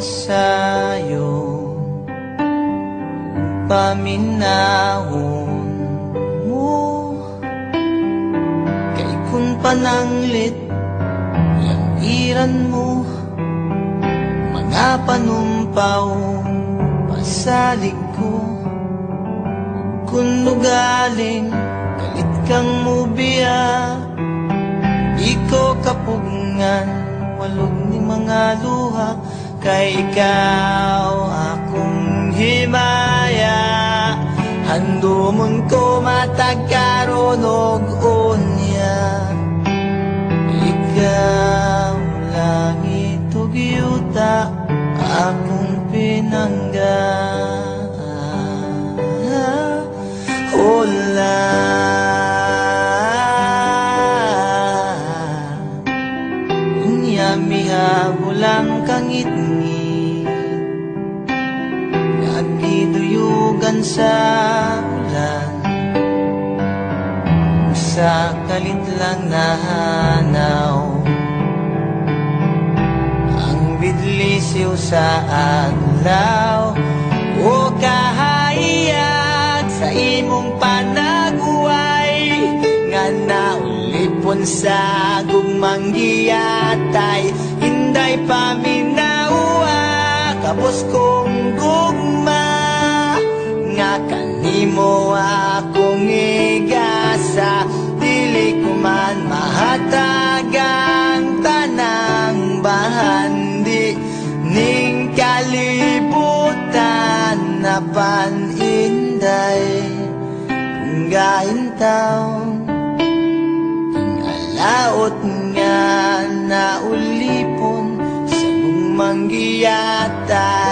masayo paminahon mo kay kun pananglit yang iran mo mga panumpaw pasalig ko kun nugaling kalit kang mubiya di ko kapugngan walog ni mga luha kay ikaw akong himaya handumon ko matagkaron og unya ikaw langit ug yuta akong pinangga hola unya mihabulang kangit-ngit nagiduyugan sa ulan sa kalit lang nahanaw ang bidlisiw sa adlaw o kahayag sa imong panaguway nga naulipon sa gugmang giyatay hinday paminawa kapos kong gugma nga kanimo akong igasa dili ko man mahatagang tanang bahandi ning kalibutan na paninday kung gaintaw king alaot nga naulipon sa gugmang giyatay